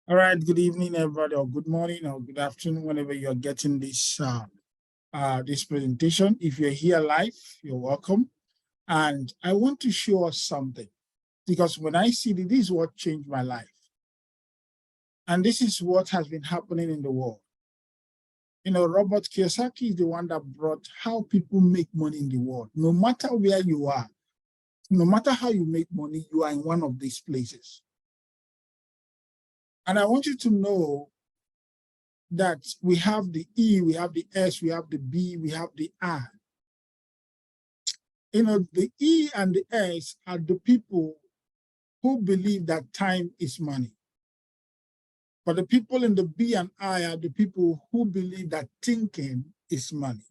All right, good evening, everybody, or good morning, or good afternoon, whenever you're getting this presentation. If you're here live, you're welcome. And I want to show us something, because when I see this is what changed my life. And this is what has been happening in the world. Robert Kiyosaki is the one that brought how people make money in the world. No matter where you are, no matter how you make money, you are in one of these places. And I want you to know that we have the E, we have the S, we have the B, we have the I. The E and the S are the people who believe that time is money. But the people in the B and I are the people who believe that thinking is money.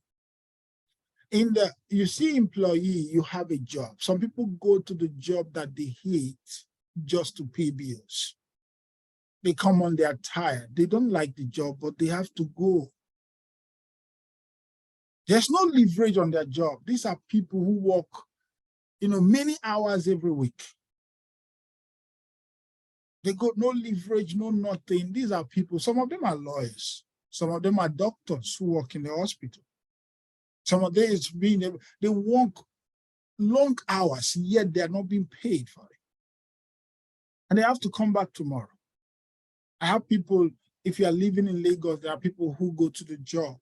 You see employee, you have a job. Some people go to the job that they hate just to pay bills. They come on, they are tired. They don't like the job, but they have to go. There's no leverage on their job. These are people who work, many hours every week. They got no leverage, no nothing. These are people, some of them are lawyers. Some of them are doctors who work in the hospital. Some of them they work long hours, yet they are not being paid for it. And they have to come back tomorrow. I have people, if you are living in Lagos, there are people who go to the job.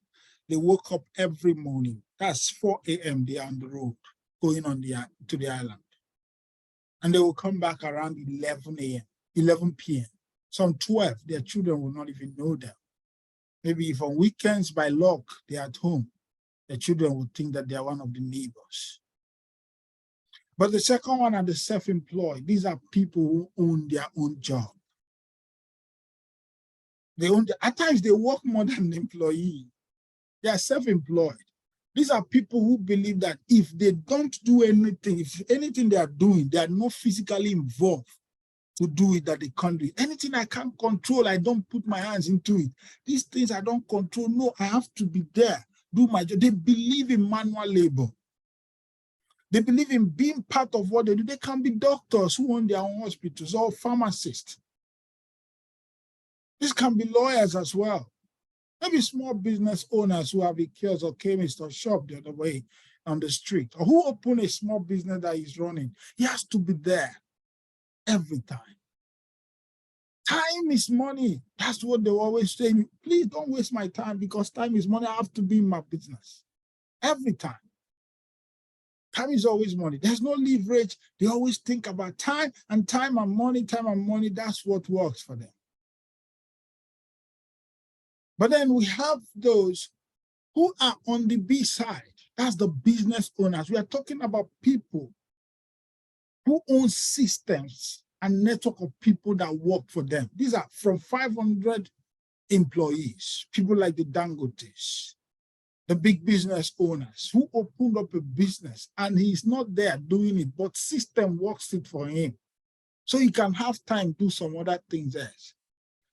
They woke up every morning. That's 4 a.m. They are on the road going to the island. And they will come back around 11 a.m., 11 p.m. Some 12, their children will not even know them. Maybe if on weekends by luck they're at home, their children will think that they are one of the neighbors. But the second one are the self-employed. These are people who own their own job. At times they work more than the employee. They are self-employed. These are people who believe that if they don't do anything, if anything they are doing, they are not physically involved to do it, that they can't do it. Anything I can't control, I don't put my hands into it. These things I don't control, no, I have to be there, do my job. They believe in manual labor. They believe in being part of what they do. They can be doctors who own their own hospitals or pharmacists. This can be lawyers as well. Maybe small business owners who have a kiosk or chemist or shop the other way on the street, or who open a small business that is running. He has to be there every time. Time is money. That's what they always say. Please don't waste my time, because time is money. I have to be in my business every time. Time is always money. There's no leverage. They always think about time and money, time and money. That's what works for them. But then we have those who are on the B side. That's the business owners. We are talking about people who own systems and network of people that work for them. These are from 500 employees, people like the Dangotes, the big business owners who opened up a business and he's not there doing it, but system works it for him. So he can have time to do some other things else.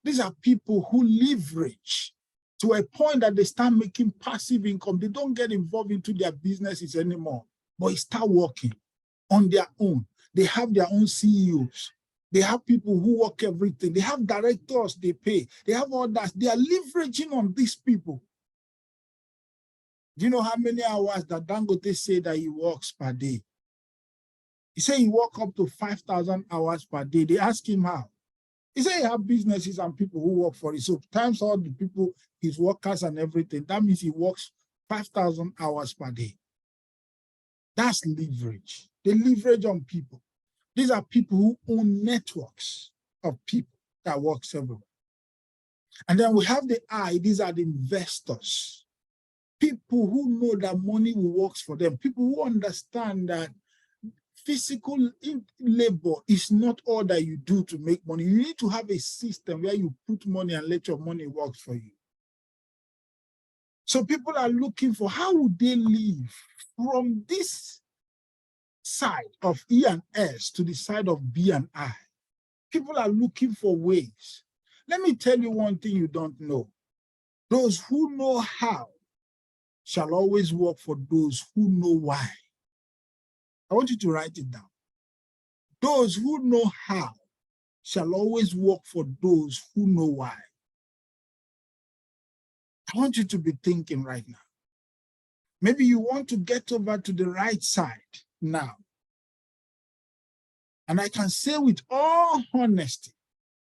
These are people who leverage to a point that they start making passive income. They don't get involved into their businesses anymore, but they start working on their own. They have their own CEOs. They have people who work everything. They have directors they pay. They have all that. They are leveraging on these people. Do you know how many hours that Dangote say that he works per day? He said he works up to 5,000 hours per day. They ask him how. He said he have businesses and people who work for it. So times all the people, his workers and everything, that means he works 5,000 hours per day. That's leverage. They leverage on people. These are people who own networks of people that works everywhere. And then we have the I. These are the investors. People who know that money works for them. People who understand that physical labor is not all that you do to make money. You need to have a system where you put money and let your money work for you. So people are looking for how would they live from this side of E and S to the side of B and I. People are looking for ways. Let me tell you one thing you don't know. Those who know how shall always work for those who know why. I want you to write it down. Those who know how shall always work for those who know why. I want you to be thinking right now. Maybe you want to get over to the right side now. And I can say with all honesty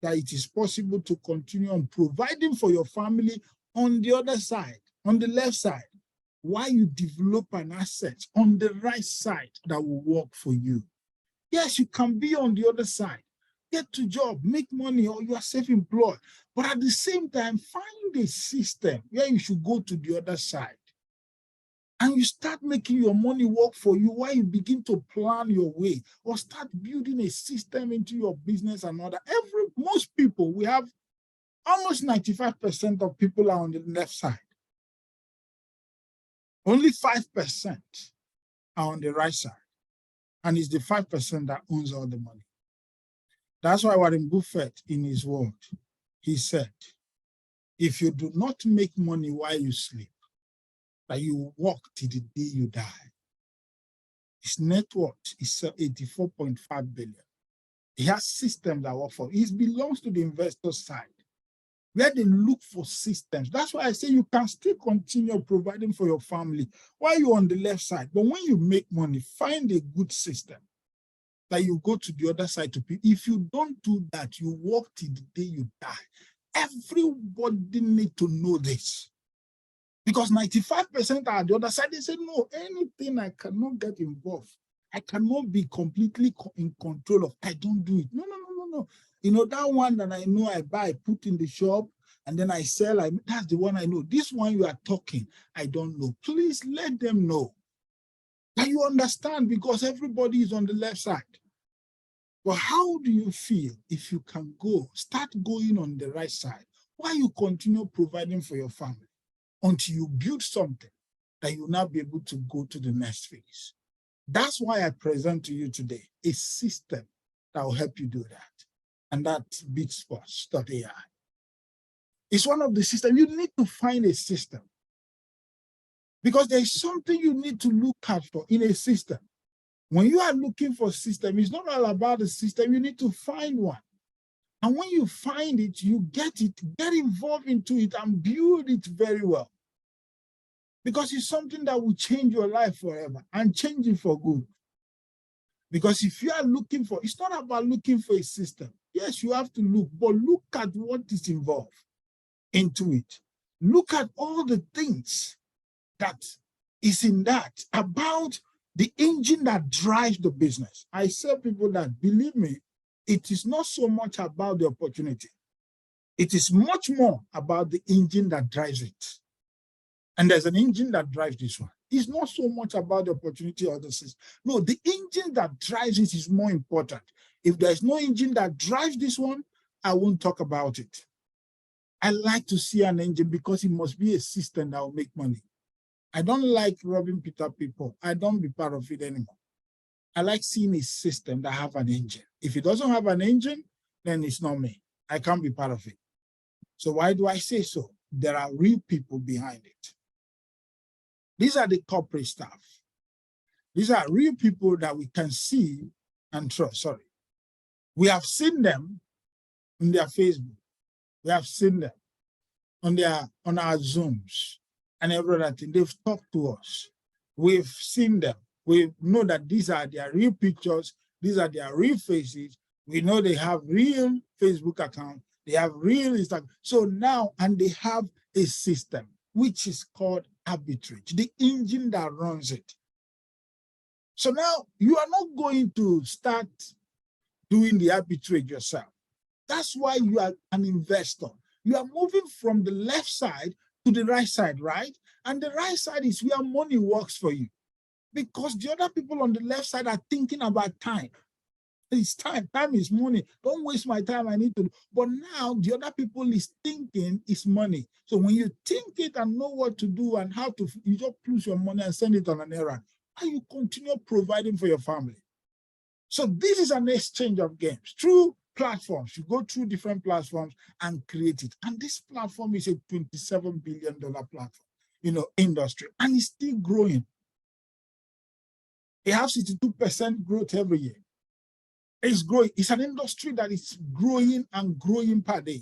that it is possible to continue on providing for your family on the other side, on the left side, while you develop an asset on the right side that will work for you. Yes, you can be on the other side, get to job, make money, or you are self-employed. But at the same time, find a system where you should go to the other side. And you start making your money work for you while you begin to plan your way, or start building a system into your business and all that. Most people, we have almost 95% of people are on the left side. Only 5% are on the right side. And it's the 5% that owns all the money. That's why Warren Buffett, in his word, he said, if you do not make money while you sleep, that you work till the day you die. His net worth is 84.5 billion. He has systems that work for him. It belongs to the investor side, where they look for systems. That's why I say you can still continue providing for your family while you're on the left side. But when you make money, find a good system that you go to the other side to pay. If you don't do that, you work till the day you die. Everybody need to know this. Because 95% are the other side. They say, no, anything I cannot get involved. I cannot be completely in control of. I don't do it. No. You know, that one that I know I buy, put in the shop, and then I sell. That's the one I know. This one you are talking, I don't know. Please let them know that you understand, because everybody is on the left side. But how do you feel if you can start going on the right side while you continue providing for your family until you build something that you'll now be able to go to the next phase? That's why I present to you today a system that will help you do that. And that's BitSports.ai. It's one of the systems. You need to find a system, because there is something you need to look out for in a system. When you are looking for a system, it's not all about the system. You need to find one. And when you find it, you get involved into it and build it very well. Because it's something that will change your life forever and change it for good. Because if you are looking for, it's not about looking for a system. Yes, you have to look, but look at what is involved into it. Look at all the things that is in that about the engine that drives the business. I tell people that, believe me, it is not so much about the opportunity. It is much more about the engine that drives it. And there's an engine that drives this one. It's not so much about the opportunity or the system. No, the engine that drives it is more important. If there's no engine that drives this one, I won't talk about it. I like to see an engine because it must be a system that will make money. I don't like robbing Peter people. I don't be part of it anymore. I like seeing a system that have an engine. If it doesn't have an engine, then it's not me. I can't be part of it. So why do I say so? There are real people behind it. These are the corporate staff. These are real people that we can see and trust. Sorry. We have seen them on their Facebook. We have seen them on our Zooms and every other thing. They've talked to us. We've seen them. We know that these are their real pictures. These are their real faces. We know they have real Facebook account. They have real Instagram. So now, and they have a system, which is called arbitrage, the engine that runs it. So now you are not going to start doing the arbitrage yourself. That's why you are an investor. You are moving from the left side to the right side, right? And the right side is where money works for you. Because the other people on the left side are thinking about time. It's time. Time is money. Don't waste my time. I need to. But now the other people is thinking it's money. So when you think it and know what to do and how to, you just push your money and send it on an errand. And you continue providing for your family. So this is an exchange of games through platforms. You go through different platforms and create it. And this platform is a $27 billion platform, industry, and it's still growing. It has 62% growth every year. It's growing. It's an industry that is growing and growing per day.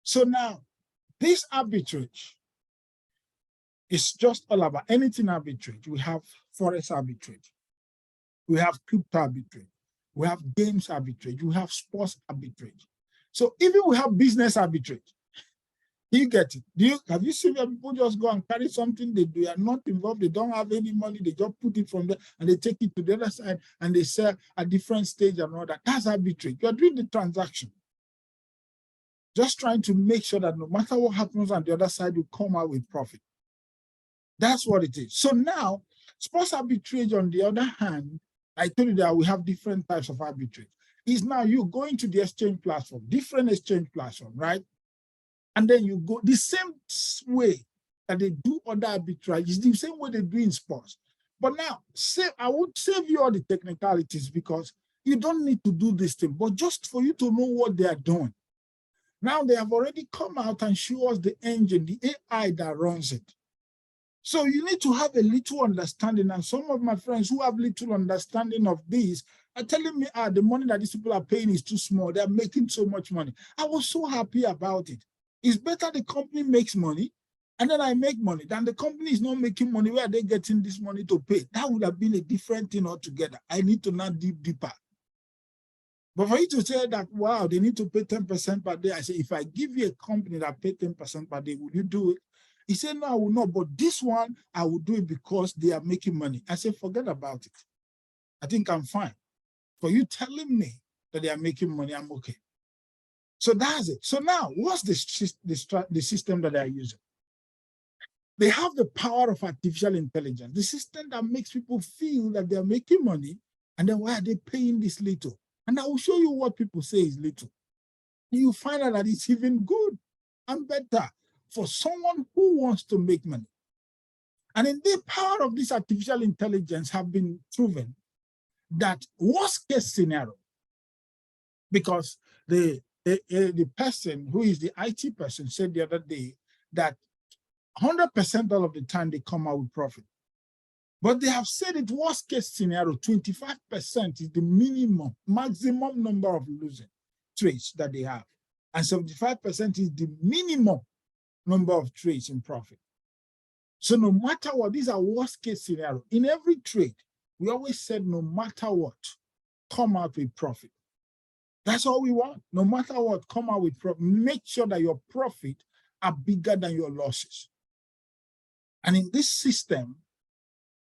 So now, this arbitrage is just all about anything arbitrage. We have forex arbitrage. We have crypto arbitrage. We have games arbitrage. We have sports arbitrage. So even we have business arbitrage. You get it? Have you seen where people just go and carry something they are not involved, they don't have any money, they just put it from there and they take it to the other side and they sell at different stage and all that. That's arbitrage. You're doing the transaction. Just trying to make sure that no matter what happens on the other side, you come out with profit. That's what it is. So now, sports arbitrage, on the other hand, I told you that we have different types of arbitrage. Is now you going to the exchange platform, different exchange platform, right? And then you go the same way that they do other arbitrage, is the same way they do in sports. But now, I would save you all the technicalities because you don't need to do this thing, but just for you to know what they are doing. Now they have already come out and show us the engine, the AI that runs it. So you need to have a little understanding. And some of my friends who have little understanding of this are telling me, the money that these people are paying is too small. They're making so much money. I was so happy about it. It's better the company makes money and then I make money than the company is not making money. Where are they getting this money to pay? That would have been a different thing altogether. I need to now dig deeper. But for you to say that, wow, they need to pay 10% per day, I say, if I give you a company that pay 10% per day, will you do it? He said, no, I will not. But this one, I will do it because they are making money. I said, forget about it. I think I'm fine. For you telling me that they are making money, I'm okay. So that's it. So now, what's the system that they are using? They have the power of artificial intelligence, the system that makes people feel that they are making money, and then why are they paying this little? And I will show you what people say is little. And you find out that it's even good and better for someone who wants to make money. And in the power of this artificial intelligence have been proven that worst case scenario, because the person who is the IT person said the other day that 100% all of the time they come out with profit. But they have said it worst case scenario, 25% is the maximum number of losing trades that they have. And 75% is the minimum number of trades in profit. So no matter what, these are worst case scenario. In every trade, we always said no matter what, come out with profit. That's all we want. No matter what, come out with profit. Make sure that your profit are bigger than your losses. And in this system,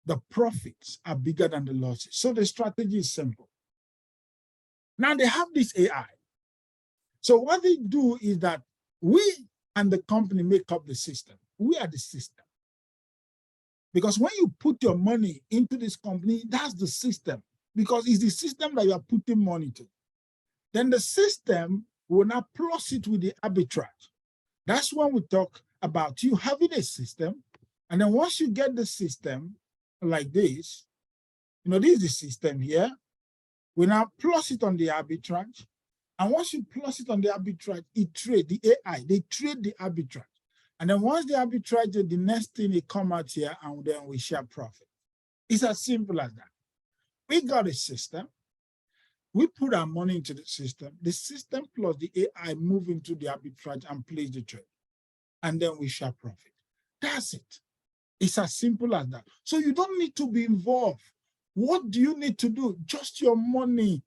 the profits are bigger than the losses. So the strategy is simple. Now they have this AI. So what they do is that we and the company make up the system. We are the system. Because when you put your money into this company, that's the system. Because it's the system that you are putting money to. Then the system will now plus it with the arbitrage. That's when we talk about you having a system. And then once you get the system like this, this is the system here. We now plus it on the arbitrage. And once you plus it on the arbitrage, it trade the AI, they trade the arbitrage. And then once the arbitrage, the next thing it come out here and then we share profit. It's as simple as that. We got a system. We put our money into the system plus the AI move into the arbitrage and place the trade. And then we share profit. That's it. It's as simple as that. So you don't need to be involved. What do you need to do? Just your money.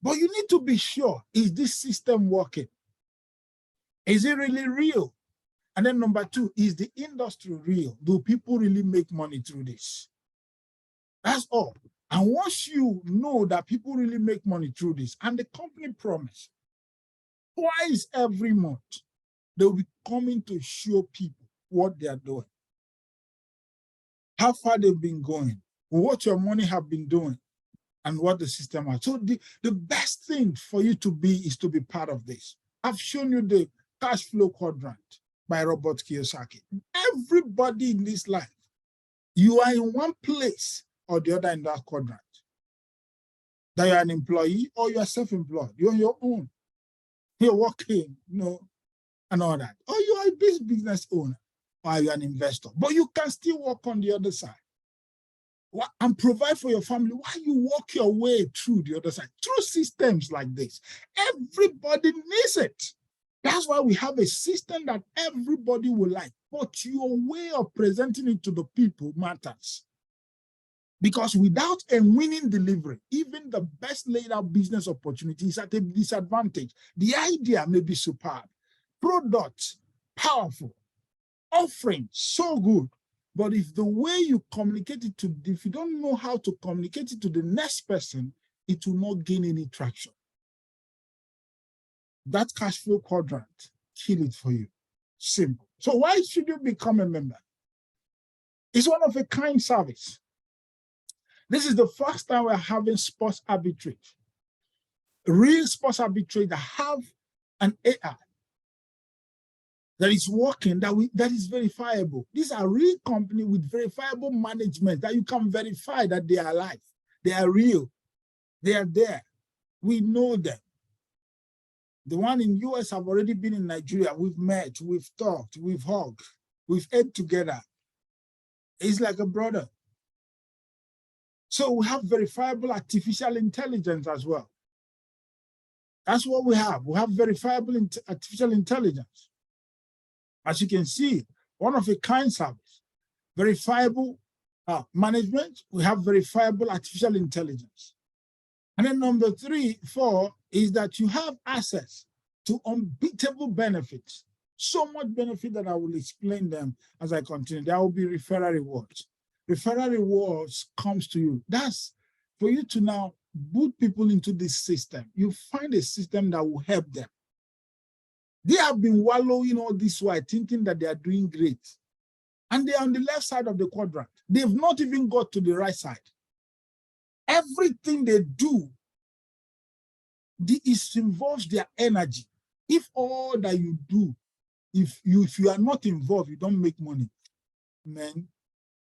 But you need to be sure, is this system working? Is it really real? And then number two, is the industry real? Do people really make money through this? That's all. And once you know that people really make money through this, and the company promise, twice every month, they'll be coming to show people what they are doing, how far they've been going, what your money have been doing, and what the system has. So the best thing for you to be is to be part of this. I've shown you the cash flow quadrant by Robert Kiyosaki. Everybody in this life, you are in one place or the other in that quadrant. That you're an employee or you're self-employed. You're on your own. You're working, and all that. Or you are a business owner or you're an investor. But you can still work on the other side. and provide for your family while you walk your way through the other side. Through systems like this, everybody needs it. That's why we have a system that everybody will like, but your way of presenting it to the people matters. Because without a winning delivery, even the best laid out business opportunity is at a disadvantage. The idea may be superb, product powerful, offering so good, but if the way you communicate it to, if you don't know how to communicate it to the next person, it will not gain any traction. That cash flow quadrant, kill it for you. Simple. So why should you become a member? It's one of a kind service. This is the first time we're having sports arbitrage. Real sports arbitrage that have an AI that is working, that is verifiable. These are real companies with verifiable management that you can verify that they are alive. They are real. They are there. We know them. The one in US have already been in Nigeria. We've met, we've talked, we've hugged, we've ate together. It's like a brother. So we have verifiable artificial intelligence as well. That's what we have. We have verifiable artificial intelligence. As you can see, one of a kind service. Verifiable management, we have verifiable artificial intelligence. And then number 3, 4 is that you have access to unbeatable benefits. So much benefit that I will explain them as I continue. There will be referral rewards. Referral rewards comes to you. That's for you to now put people into this system. You find a system that will help them. They have been wallowing all this while thinking that they are doing great. And they're on the left side of the quadrant. They've not even got to the right side. Everything they do, it involves their energy. If all that you do, if you are not involved, you don't make money, man,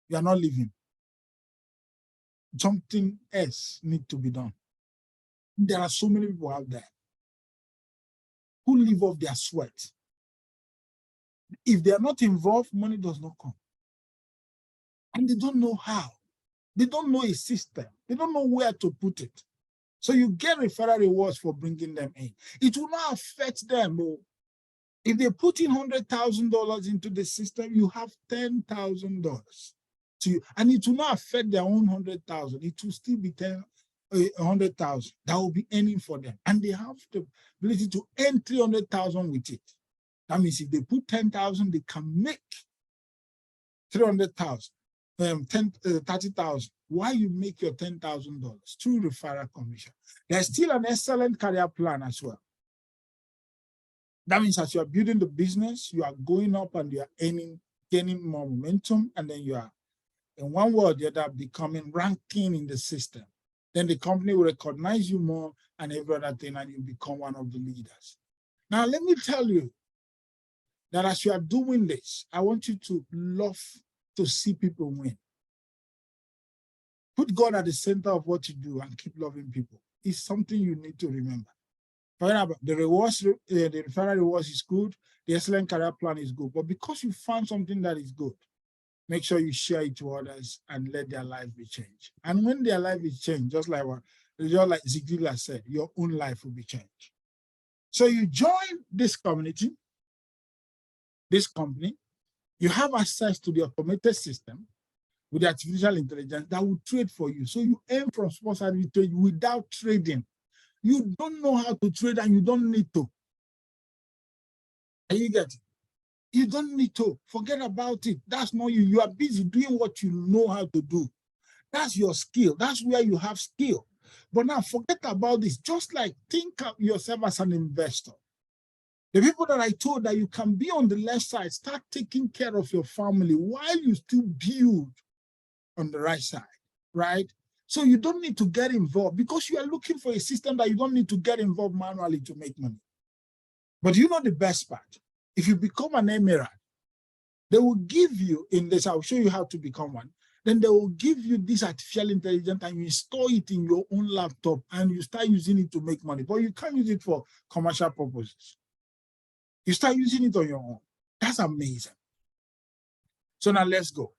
you are not living. Something else needs to be done. There are so many people out there who live off their sweat. If they are not involved, money does not come. And they don't know how. They don't know a system. They don't know where to put it. So you get referral rewards for bringing them in. It will not affect them. If they put in $100,000 into the system, you have $10,000 to you, and it will not affect their own 100,000. It will still be 100,000 that will be earning for them, and they have the ability to earn 300,000 with it. That means if they put 10,000, they can make 300,000, 30,000. Why you make your $10,000 through referral commission? There's still an excellent career plan as well. That means as you are building the business, you are going up and you are gaining more momentum, and then you are, in one word or the other, becoming ranking in the system. Then the company will recognize you more and every other thing, and you become one of the leaders. Now, let me tell you that as you are doing this, I want you to love to see people win. Put God at the center of what you do and keep loving people. It's something you need to remember. For example, the referral rewards is good, the excellent career plan is good, but because you found something that is good, make sure you share it to others and let their life be changed. And when their life is changed, just like Zigzilla said, your own life will be changed. So you join this community, this company, you have access to the automated system with the artificial intelligence that will trade for you. So you earn from sports arbitrage without trading. You don't know how to trade and you don't need to. And you get it? You don't need to. Forget about it. That's not you. You are busy doing what you know how to do. That's your skill. That's where you have skill. But now forget about this. Just like think of yourself as an investor. The people that I told that you can be on the left side, start taking care of your family while you still build on the right side, right? So you don't need to get involved because you are looking for a system that you don't need to get involved manually to make money. But you know the best part. If you become an emirate, they will give you, in this, I'll show you how to become one. Then they will give you this artificial intelligence and you install it in your own laptop and you start using it to make money. But you can't use it for commercial purposes. You start using it on your own. That's amazing. So now let's go.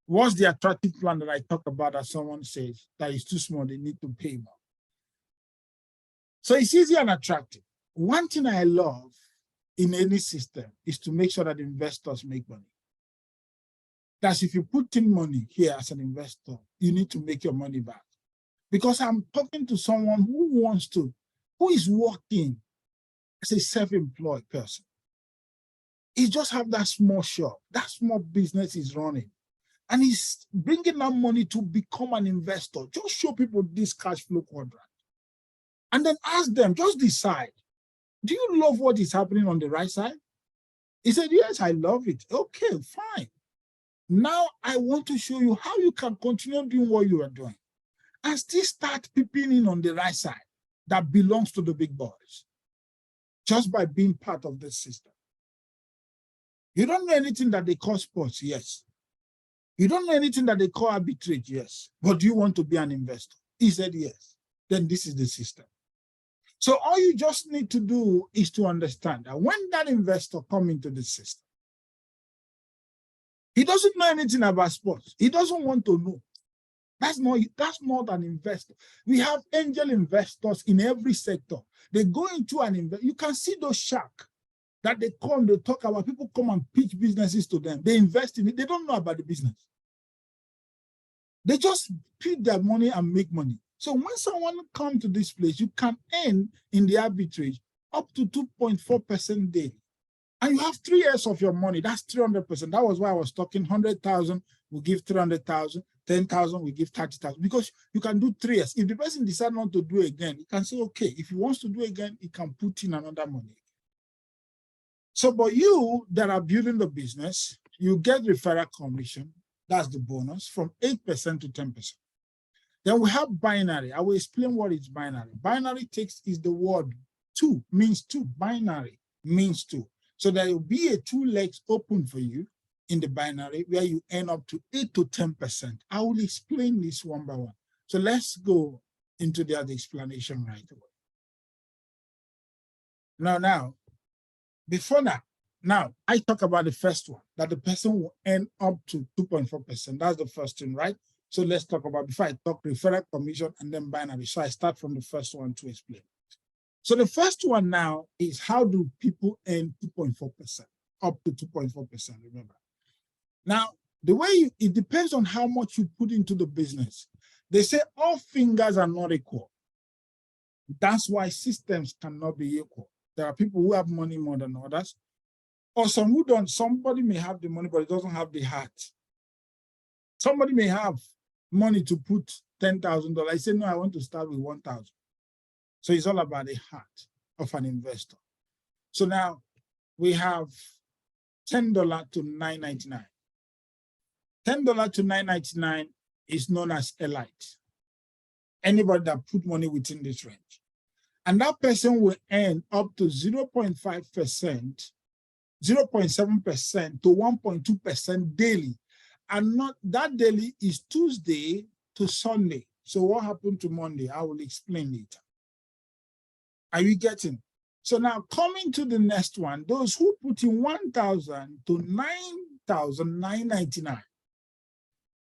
What's the attractive plan that I talk about that someone says that is too small, they need to pay more? So it's easy and attractive. One thing I love in any system is to make sure that investors make money. That's if you put in money here as an investor, you need to make your money back. Because I'm talking to someone who is working as a self-employed person. He just have that small shop, that small business is running. And he's bringing that money to become an investor. Just show people this cash flow quadrant. And then ask them, just decide, do you love what is happening on the right side? He said, yes, I love it. Okay, fine. Now I want to show you how you can continue doing what you are doing and still start peeping in on the right side that belongs to the big boys just by being part of this system. You don't know anything that they call sports, yes. You don't know anything that they call arbitrage, yes. But do you want to be an investor? He said, yes. Then this is the system. So all you just need to do is to understand that when that investor comes into the system, he doesn't know anything about sports. He doesn't want to know. That's not an investor. We have angel investors in every sector. They go into an invest. You can see those sharks that they come, they talk about, people come and pitch businesses to them. They invest in it. They don't know about the business. They just put their money and make money. So when someone comes to this place, you can earn in the arbitrage up to 2.4% daily. And you have 3 years of your money. That's 300%. That was why I was talking 100,000, we give 300,000, 10,000, we give 30,000. Because you can do 3 years. If the person decides not to do it again, he can say, okay, if he wants to do it again, he can put in another money. So, but you that are building the business, you get referral commission. That's the bonus from 8% to 10%. Then we have binary. I will explain what is binary. Binary text is the word two, means two. Binary means two. So there will be a 2 legs open for you in the binary where you earn up to 8 to 10%. I will explain this one by one. So let's go into the other explanation right away. Now, before that, now I talk about the first one, that the person will earn up to 2.4%. That's the first thing, right? So let's talk about, before I talk referral commission and then binary. So I start from the first one to explain. So the first one now is how do people earn 2.4%, up to 2.4%, remember. Now, the way it depends on how much you put into the business. They say all fingers are not equal. That's why systems cannot be equal. There are people who have money more than others, or some who don't. Somebody may have the money, but it doesn't have the heart. Somebody may have money to put $10,000. I say, no, I want to start with 1,000. So it's all about the heart of an investor. So now we have $10 to $9.99. $10 to $9.99 is known as elite. Anybody that put money within this range. And that person will earn up to 0.5%, 0.7% to 1.2% daily. And not that daily is Tuesday to Sunday. So what happened to Monday? I will explain later. Are you getting? So now coming to the next one, those who put in 1,000 to 9,999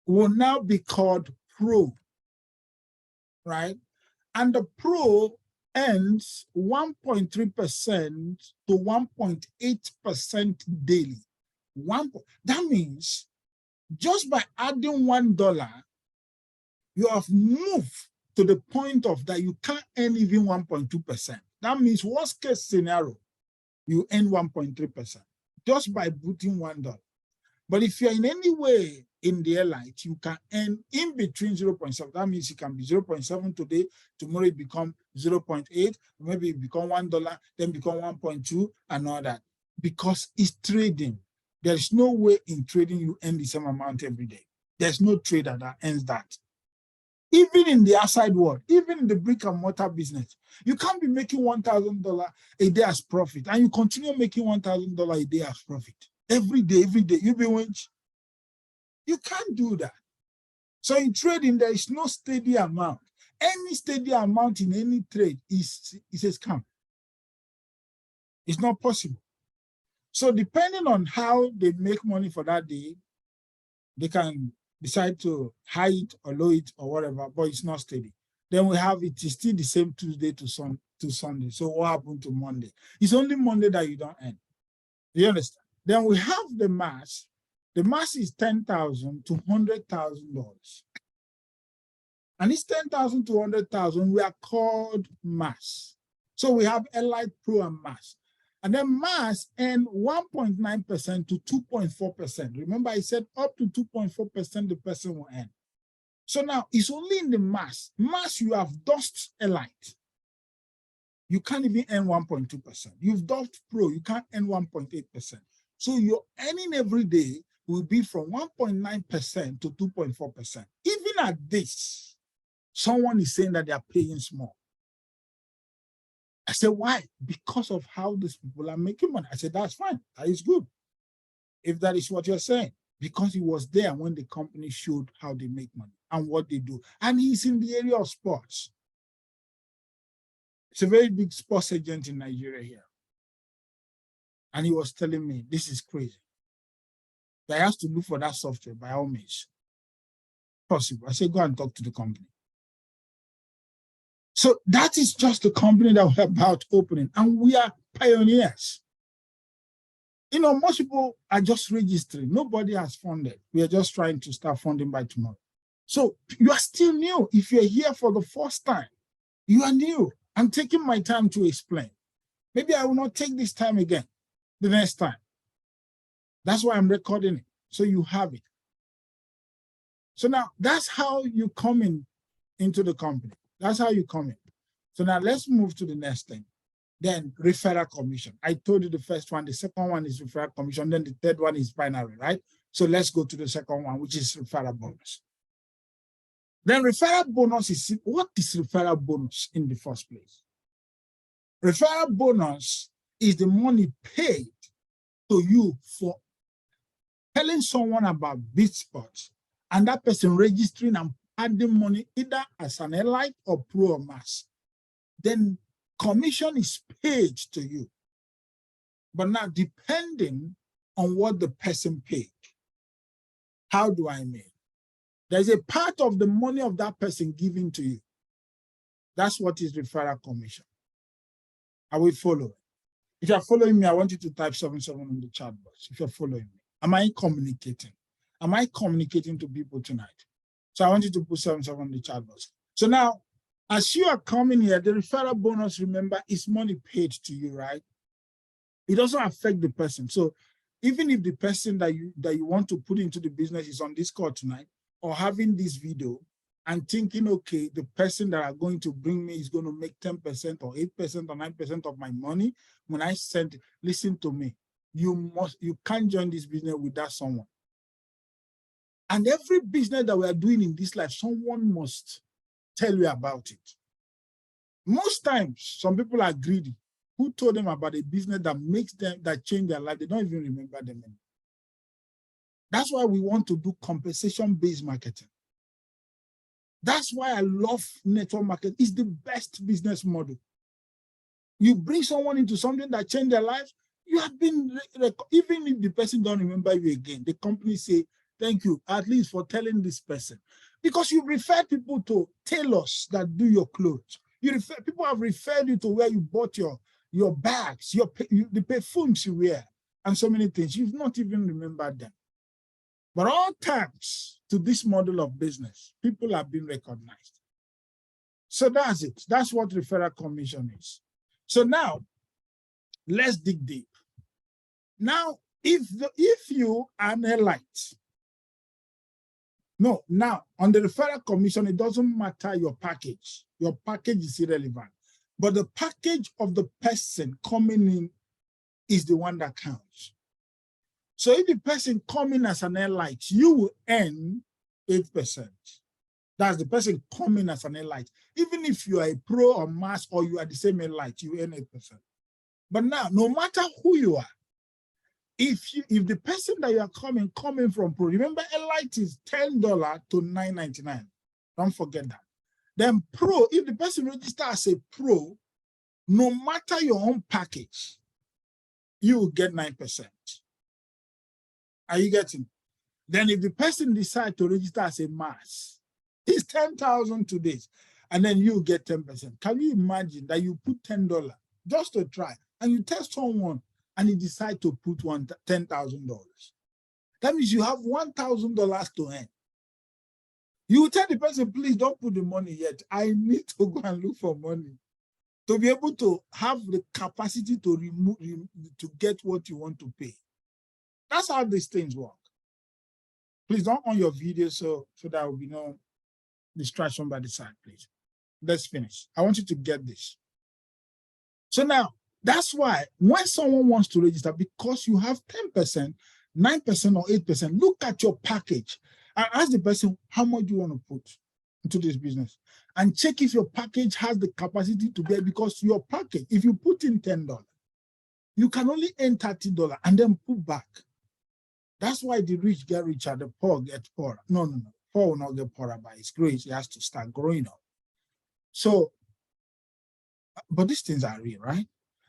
will now be called pro, right? And the pro earns 1.3% to 1.8% daily. That means just by adding $1, you have moved to the point of that you can't earn even 1.2%. That means worst case scenario, you earn 1.3% just by putting $1. But if you're in any way in the elite, you can earn in between 0.7. That means it can be 0.7 today, tomorrow it become 0.8, maybe it become $1, then become 1.2 and all that. Because it's trading. There's no way in trading you earn the same amount every day. There's no trader that earns that. Even in the outside world, even in the brick and mortar business, you can't be making $1,000 a day as profit, and you continue making $1,000 a day as profit. Every day, you be winch. You can't do that. So in trading, there is no steady amount. Any steady amount in any trade is a scam. It's not possible. So depending on how they make money for that day, they decide to high it or low it or whatever, but it's not steady. Then we have it is still the same Tuesday to Sunday. So what happened to Monday? It's only Monday that you don't earn. You understand? Then we have the mass. The mass is $10,000 to $100,000. And it's 10,000 to 100,000. We are called mass. So we have Elite, Pro, and mass. And then mass earn 1.9% to 2.4%. Remember, I said up to 2.4% the person will earn. So now it's only in the mass. Mass, you have dust Elite. You can't even earn 1.2%. You've dust Pro, you can't earn 1.8%. So your earning every day will be from 1.9% to 2.4%. Even at this, someone is saying that they are paying small. I said, why? Because of how these people are making money. I said, that's fine. That is good. If that is what you're saying, because he was there when the company showed how they make money and what they do. And he's in the area of sports. It's a very big sports agent in Nigeria here. And he was telling me, this is crazy. I have to look for that software by all means. Possible. I said, go and talk to the company. So that is just the company that we're about opening. And we are pioneers. You know, most people are just registering. Nobody has funded. We are just trying to start funding by tomorrow. So you are still new. If you're here for the first time, you are new. I'm taking my time to explain. Maybe I will not take this time again the next time. That's why I'm recording it, so you have it. So now that's how you come into the company. That's how you come in. So now let's move to the next thing. Then referral commission. I told you the first one, the second one is referral commission, then the third one is binary, right? So let's go to the second one, which is referral bonus. Then referral bonus is, what is referral bonus in the first place? Referral bonus is the money paid to you for telling someone about BitSports and that person registering and adding money either as an Elite or Pro or Mass. Then commission is paid to you. But now, depending on what the person paid, how do I mean? There's a part of the money of that person given to you. That's what is referral commission. Are we following? If you're following me, I want you to type 77 on the chat box. If you're following me, am I communicating? Am I communicating to people tonight? So I want you to put 77 on the chat box. So now, as you are coming here, the referral bonus, remember, is money paid to you, right? It doesn't affect the person. So even if the person that you want to put into the business is on this call tonight or having this video and thinking, okay, the person that are going to bring me is going to make 10% or 8% or 9% of my money, when I send it, listen to me. You can't join this business without someone. And every business that we are doing in this life, someone must tell you about it. Most times, some people are greedy. Who told them about a business that changed their life? They don't even remember them anymore. That's why we want to do compensation-based marketing. That's why I love network marketing. It's the best business model. You bring someone into something that changed their lives, you have been, even if the person don't remember you again, the company say, thank you, at least for telling this person. Because you refer people to tailors that do your clothes. People have referred you to where you bought your bags, the perfumes you wear, and so many things. You've not even remembered them. But all thanks to this model of business, people have been recognized. So that's it. That's what referral commission is. So now, let's dig deep. Now, if you are an Elite, no, now on the referral commission, it doesn't matter your package. Your package is irrelevant. But the package of the person coming in is the one that counts. So if the person coming as an Elite, you will earn 8%. That's the person coming as an Elite. Even if you are a Pro or Mass or you are the same Elite, you earn 8%. But now, no matter who you are, if the person that you are coming from Pro, remember Elite is $10 to $9.99. Don't forget that. Then Pro, if the person registers as a Pro, no matter your own package, you will get 9%. Are you getting? Then if the person decides to register as a mass, it's 10,000 today, and then you get 10%. Can you imagine that you put $10 just to try, and you tell someone, and he decides to put $10,000? That means you have $1,000 to earn. You tell the person, please don't put the money yet. I need to go and look for money to be able to have the capacity to to get what you want to pay. That's how these things work. Please don't on your video so there will be no distraction by the side, please. Let's finish. I want you to get this. So now, that's why when someone wants to register, because you have 10%, 9% or 8%, look at your package and ask the person how much you want to put into this business, and check if your package has the capacity to get, because your package, if you put in $10, you can only earn $30 and then put back. That's why the rich get richer, the poor get poorer. No. Poor will not get poorer by his grace. He has to start growing up. So, but these things are real, right?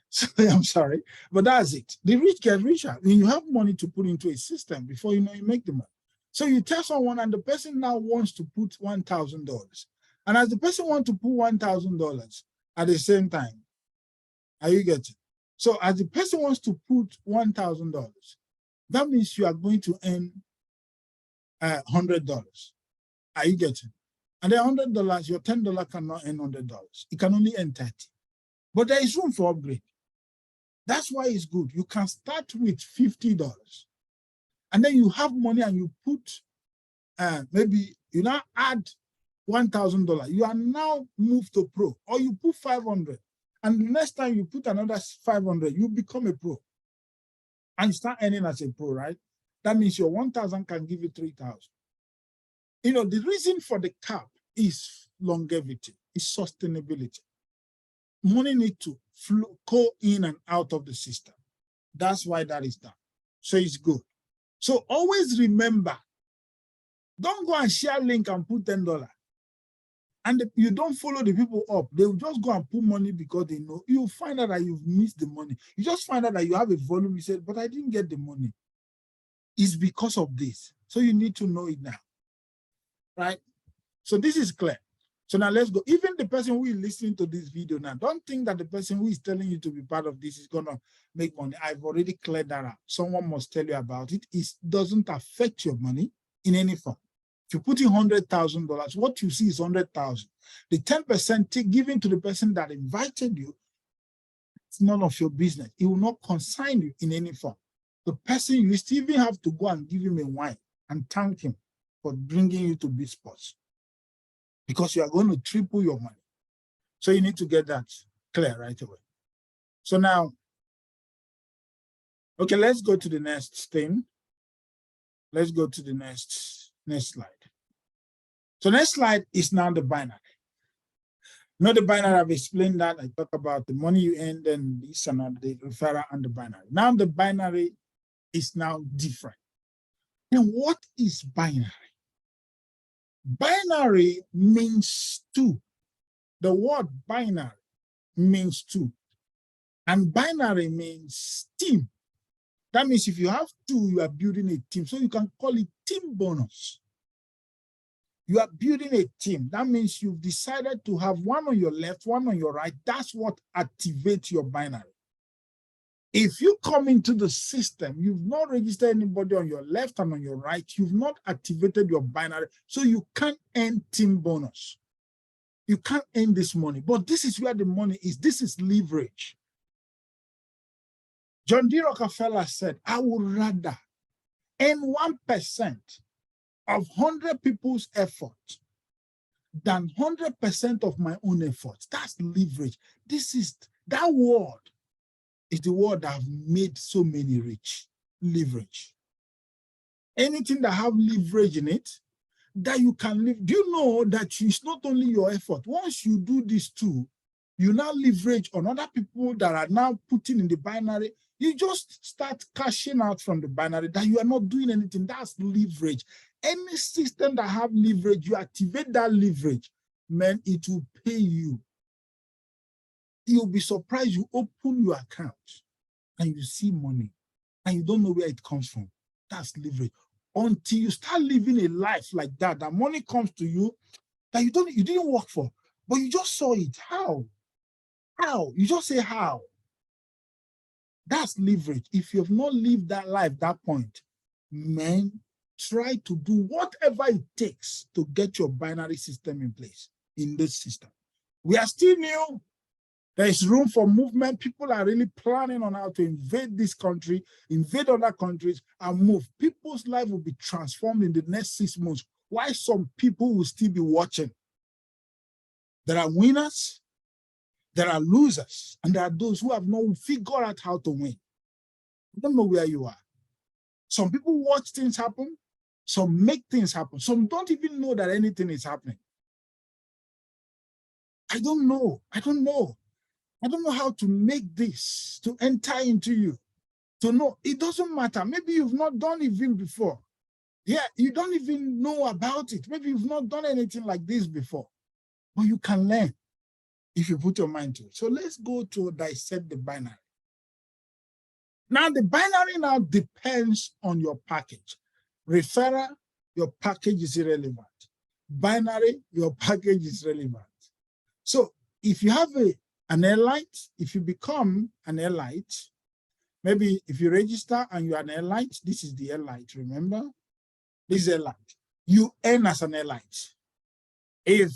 So, I'm sorry, but that's it. The rich get richer. When you have money to put into a system, before you know, you make the money. So you tell someone, and the person now wants to put $1,000. And as the person wants to put $1,000 at the same time, are you getting? So as the person wants to put $1,000, that means you are going to earn $100. Are you getting? And then $100, your $10 cannot earn $100. It can only earn $30. But there is room for upgrade. That's why it's good. You can start with $50. And then you have money and you put, maybe you now add $1,000. You are now moved to pro, or you put 500. And the next time you put another 500, you become a pro. And you start earning as a pro, right? That means your 1,000 can give you 3,000. You know, the reason for the cap is longevity, is sustainability. Money needs to flow, go in and out of the system. That's why that is done. So it's good. So always remember, don't go and share link and put $10. And you don't follow the people up. They will just go and put money because they know. You'll find out that you've missed the money. You just find out that you have a volume. You said, but I didn't get the money. It's because of this. So you need to know it now. Right? So this is clear. So now let's go. Even the person who is listening to this video now, don't think that the person who is telling you to be part of this is going to make money. I've already cleared that out. Someone must tell you about it. It doesn't affect your money in any form. If you put in $100,000, what you see is 100,000. The 10% given to the person that invited you, it's none of your business. It will not consign you in any form. The person, you still even have to go and give him a wine and thank him for bringing you to BitSports, because you are going to triple your money. So you need to get that clear right away. So now, okay, let's go to the next thing. Let's go to the next slide. So next slide is now the binary. Not the binary, I've explained that. I talk about the money you earn, then this and that, the referral and the binary. Now the binary is now different. And what is binary? Binary means two. The word binary means two. And binary means team. That means if you have two, you are building a team. So you can call it team bonus. You are building a team. That means you've decided to have one on your left, one on your right. That's what activates your binary. If you come into the system, you've not registered anybody on your left and on your right, you've not activated your binary, so you can't earn team bonus. You can't earn this money. But this is where the money is. This is leverage. John D. Rockefeller said, I would rather earn 1% of 100 people's effort than 100% of my own effort. That's leverage. That word is the word that have made so many rich. Leverage. Anything that have leverage in it, that you can live. Do you know that it's not only your effort? Once you do this too, you now leverage on other people that are now putting in the binary. You just start cashing out from the binary that you are not doing anything. That's leverage. Any system that have leverage, you activate that leverage, man, it will pay you. You'll be surprised. You open your account and you see money and you don't know where it comes from. That's leverage. until you start living a life like that, that money comes to you that you didn't work for, but you just saw it. How? You just say how. That's leverage. If you have not lived that life, that point, man, try to do whatever it takes to get your binary system in place in this system. We are still new. There is room for movement. People are really planning on how to invade this country, invade other countries, and move. People's life will be transformed in the next 6 months. Why some people will still be watching? There are winners, there are losers, and there are those who have not figured out how to win. I don't know where you are. Some people watch things happen, some make things happen, some don't even know that anything is happening. I don't know how to make this, to enter into you, to know. It doesn't matter. Maybe you've not done it even before. Yeah, you don't even know about it. Maybe you've not done anything like this before, but you can learn if you put your mind to it. So let's go to dissect the binary. Now, the binary now depends on your package. Referral, your package is irrelevant. Binary, your package is relevant. So if you have an airlight, if you become an airlight, maybe if you register and you're an airlight, this is the airlight, remember? This is airlight. You earn as an airlight. If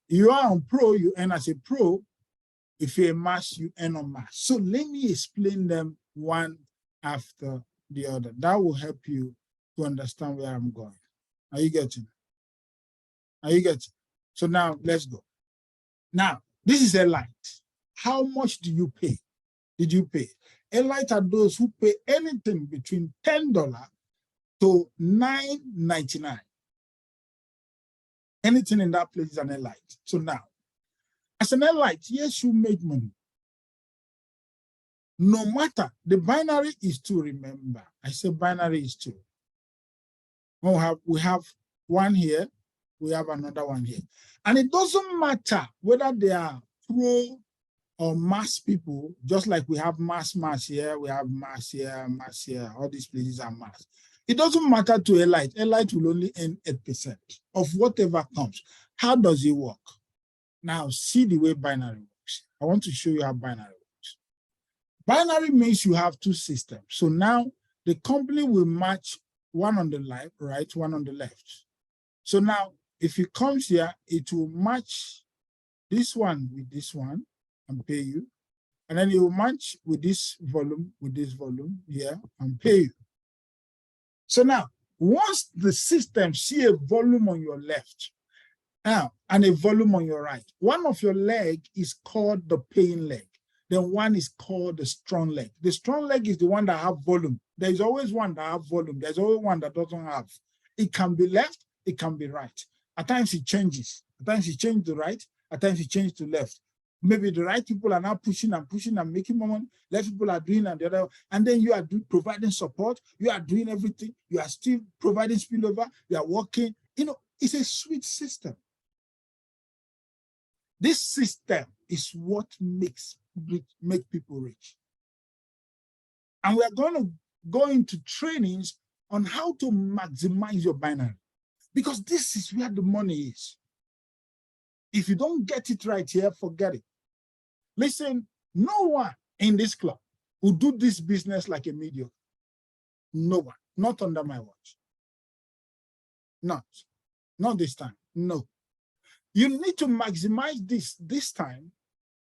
you are on pro, you earn as a pro. If you're a mass, you earn on mass. So let me explain them one after the other. That will help you to understand where I'm going. Are you getting? Are you getting? So now let's go. Now, this is airlight. How much do you pay? Did you pay? Airlight are those who pay anything between $10 to $9.99. Anything in that place is an airlight. So now, as an airlight, yes, you make money. No matter, the binary is 2, remember. I say binary is 2. We have one here, we have another one here. And it doesn't matter whether they are pro or mass people, just like we have mass here, we have mass here, all these places are mass. It doesn't matter to airlight. Airlight will only earn 8% of whatever comes. How does it work? Now, see the way binary works. I want to show you how binary works. Binary means you have 2 systems. So now the company will match one on the right, one on the left. So now, if it comes here, it will match this one with this one and pay you. And then it will match with this volume here and pay you. So now, once the system see a volume on your left and a volume on your right, one of your leg is called the paying leg. Then one is called the strong leg. The strong leg is the one that have volume. There is always one that have volume. There's always one that doesn't have. It can be left, it can be right. At times it changes. At times it changes to right, at times it changes to left. Maybe the right people are now pushing and making more money. Left people are doing and the other. And then you are providing support. You are doing everything. You are still providing spillover. You are working. You know, it's a sweet system. This system is what makes people rich. And we are going to go into trainings on how to maximize your binary, because this is where the money is. If you don't get it right here, forget it. Listen, no one in this club will do this business like a mediocre. No one, not under my watch. Not this time, no. You need to maximize this time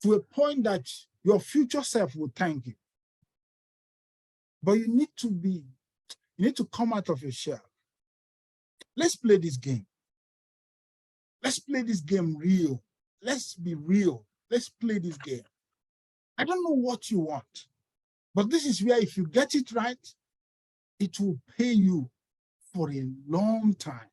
to a point that your future self will thank you. But you need to come out of your shell. Let's play this game. Let's play this game real. Let's be real. Let's play this game. I don't know what you want, but this is where if you get it right, it will pay you for a long time.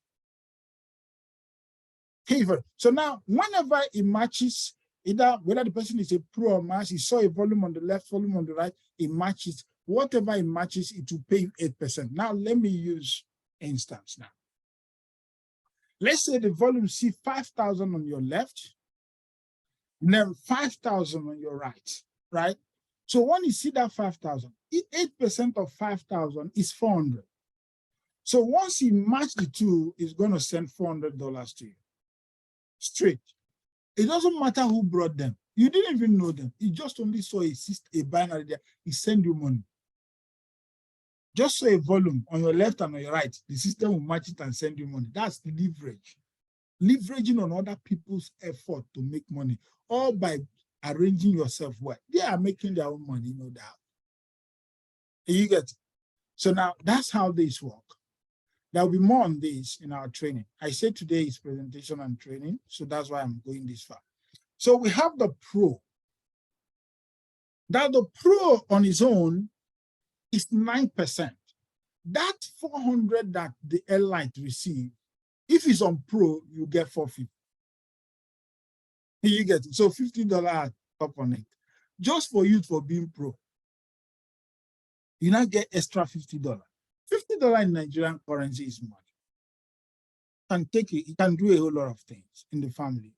So now, whenever it matches, either whether the person is a pro or mass, you saw a volume on the left, volume on the right, it matches. Whatever it matches, it will pay you 8%. Now, let me use instance now. Let's say the volume see 5,000 on your left, and then 5,000 on your right? So when you see that 5,000, 8% of 5,000 is 400. So once he matched the two, he's going to send $400 to you straight. It doesn't matter who brought them. You didn't even know them. You just only saw a binary there. He sent you money. Just saw a volume on your left and on your right. The system will match it and send you money. That's leverage. Leveraging on other people's effort to make money, all by arranging yourself well. They are making their own money, no doubt. You get it? So now that's how this work. There will be more on this in our training. I said today is presentation and training, so that's why I'm going this far. So we have the Pro. Now the Pro on its own is 9%. That 400 that the Elite receive, if it's on Pro, you get 450. You get it. So $50 up on it. Just for you for being Pro. You now get extra $50. $50 in Nigerian currency is money. Can take it, it can do a whole lot of things in the family.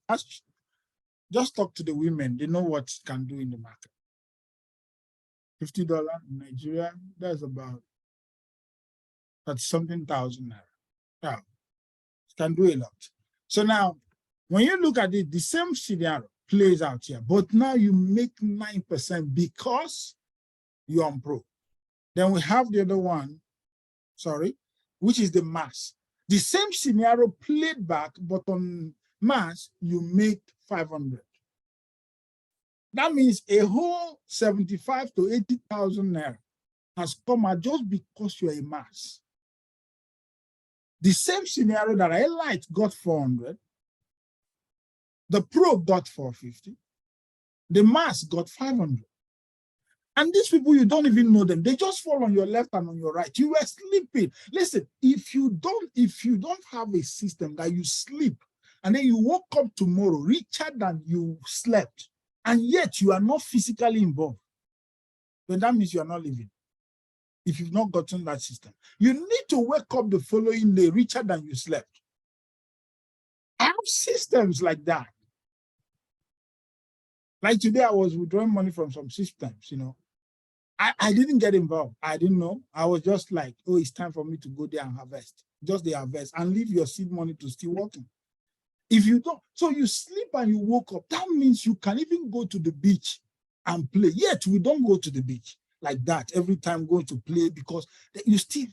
Just talk to the women, they know what it can do in the market. $50 in Nigeria, that's about something thousand naira. Yeah, it can do a lot. So now, when you look at it, the same scenario plays out here, but now you make 9% because you're on Pro. Then we have the other one, which is the mass. The same scenario played back, but on mass, you make 500. That means a whole 75 to 80,000 naira has come out just because you're a mass. The same scenario that Elite got 400, the Pro got 450, the mass got 500. And these people, you don't even know them. They just fall on your left and on your right. You were sleeping. Listen, if you don't have a system that you sleep and then you woke up tomorrow richer than you slept, and yet you are not physically involved, then that means you are not living. If you've not gotten that system, you need to wake up the following day richer than you slept. I have systems like that. Like today, I was withdrawing money from some systems, you know. I didn't get involved. I didn't know. I was just like, oh, it's time for me to go there and harvest. Just the harvest and leave your seed money to still working. If you don't, so you sleep and you woke up, that means you can even go to the beach and play. Yet we don't go to the beach like that every time going to play because you're still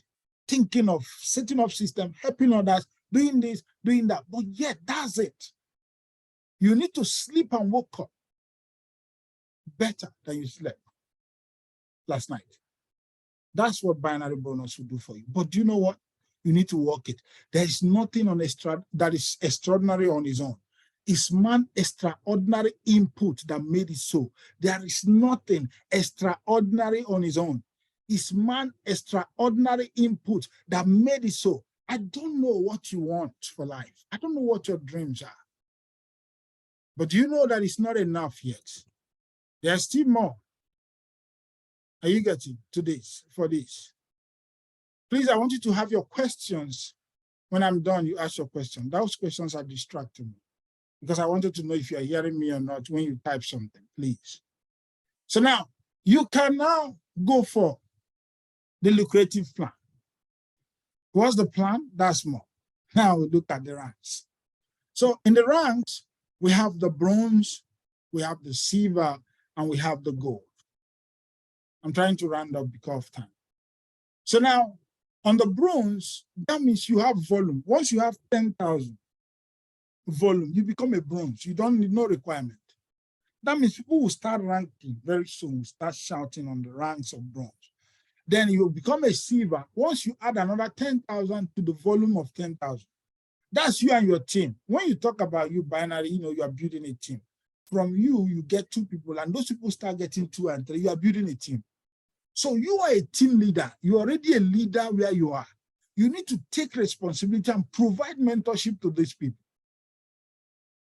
thinking of setting up system, helping others, doing this, doing that. But yet that's it. You need to sleep and wake up better than you slept last night. That's what binary bonus will do for you. But do you know what? You need to work it. There is nothing that is extraordinary on its own. It's man's extraordinary input that made it so. There is nothing extraordinary on its own. It's man's extraordinary input that made it so. I don't know what you want for life. I don't know what your dreams are. But do you know that it's not enough yet? There's still more. Are you getting to this for this? Please, I want you to have your questions. When I'm done, you ask your question. Those questions are distracting me because I wanted to know if you're hearing me or not when you type something, please. So now, you can now go for the lucrative plan. What's the plan? That's more. Now we look at the ranks. So in the ranks, we have the bronze, we have the silver, and we have the gold. I'm trying to round up because of time. So now, on the bronze, that means you have volume. Once you have 10,000 volume, you become a bronze. You don't need no requirement. That means people will start ranking very soon, start shouting on the ranks of bronze. Then you will become a silver. Once you add another 10,000 to the volume of 10,000, that's you and your team. When you talk about you binary, you are building a team. From you get 2 people, and those people start getting 2 and 3. You are building a team. So you are a team leader. You're already a leader where you are. You need to take responsibility and provide mentorship to these people.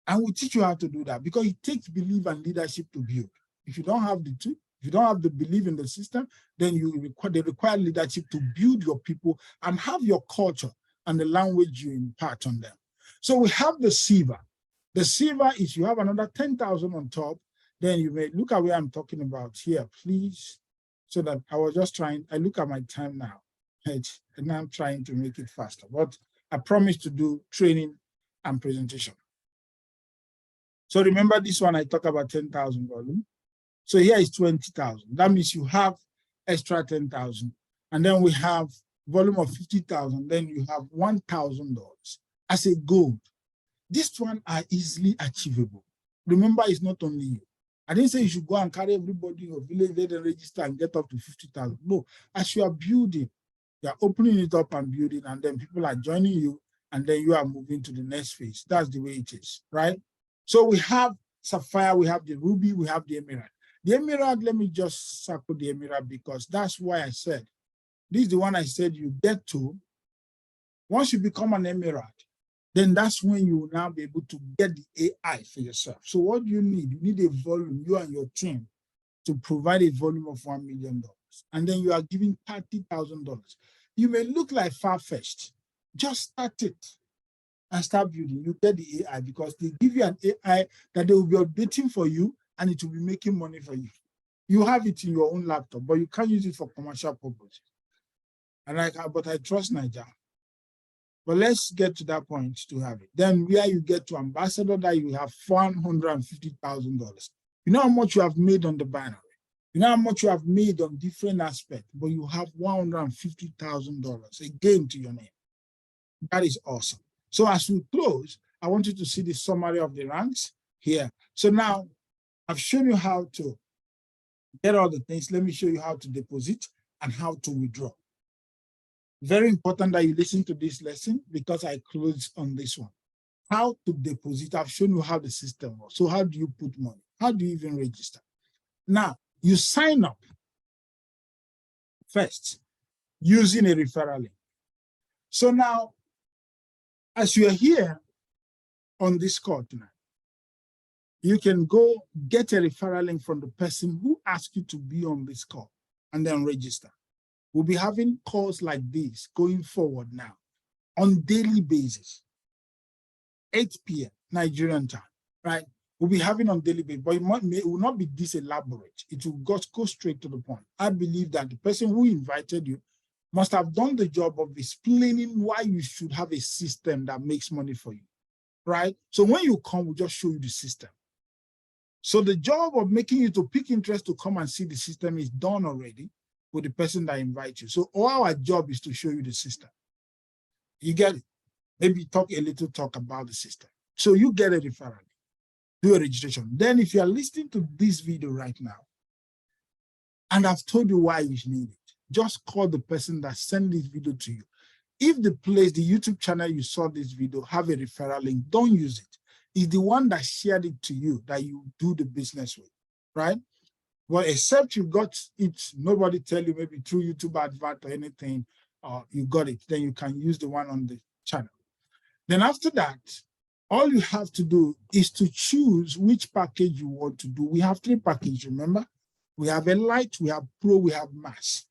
And we teach you how to do that because it takes belief and leadership to build. If you don't have the two, if you don't have the belief in the system, then they require leadership to build your people and have your culture and the language you impart on them. So we have the silver. The silver is you have another 10,000 on top. Then you may look at where I'm talking about here, please. So that I was just trying, I look at my time now. and I'm trying to make it faster, but I promise to do training and presentation. So remember this one, I talk about 10,000 volume. So here is 20,000. That means you have extra 10,000. And then we have volume of 50,000. Then you have $1,000 as a goal. These one are easily achievable. Remember, it's not only you. I didn't say you should go and carry everybody in your village, let them register and get up to 50,000. No, as you are building, you are opening it up and building, and then people are joining you, and then you are moving to the next phase. That's the way it is, right? So we have Sapphire, we have the Ruby, we have the Emerald. The Emerald, let me just circle the Emerald because that's why I said, this is the one I said you get to. Once you become an Emerald, then that's when you will now be able to get the AI for yourself. So what do you need? You need a volume, you and your team, to provide a volume of $1 million. And then you are giving $30,000. You may look like far-fetched. Just start it and start building. You get the AI because they give you an AI that they will be updating for you and it will be making money for you. You have it in your own laptop, but you can't use it for commercial purposes. But I trust Nigeria. But let's get to that point to have it. Then where you get to ambassador, that you have $450,000. You know how much you have made on the binary. You know how much you have made on different aspects, but you have $150,000 again to your name. That is awesome. So as we close, I want you to see the summary of the ranks here. So now I've shown you how to get all the things. Let me show you how to deposit and how to withdraw. Very important that you listen to this lesson because I close on this one. How to deposit. I've shown you how the system works. So how do you put money? How do you even register? Now, you sign up first using a referral link. So now, as you are here on this call tonight, you can go get a referral link from the person who asked you to be on this call and then register. We'll be having calls like this going forward now on daily basis, 8 p.m. Nigerian time, right? We'll be having on daily basis, but it will not be this elaborate. It will go straight to the point. I believe that the person who invited you must have done the job of explaining why you should have a system that makes money for you, right? So when you come, we'll just show you the system. So the job of making you to pick interest to come and see the system is done already with the person that invites you. So all our job is to show you the system. You get it? Maybe talk about the system. So you get a referral, do a registration. Then if you are listening to this video right now, and I've told you why you need it, just call the person that sent this video to you. If the YouTube channel you saw this video have a referral link, don't use it. It's the one that shared it to you that you do the business with, right? Well, except you got it, nobody tell you maybe through YouTube advert or anything, or you got it, then you can use the one on the channel. Then after that, all you have to do is to choose which package you want to do. We have 3 packages, remember? We have a light, we have pro, we have mass.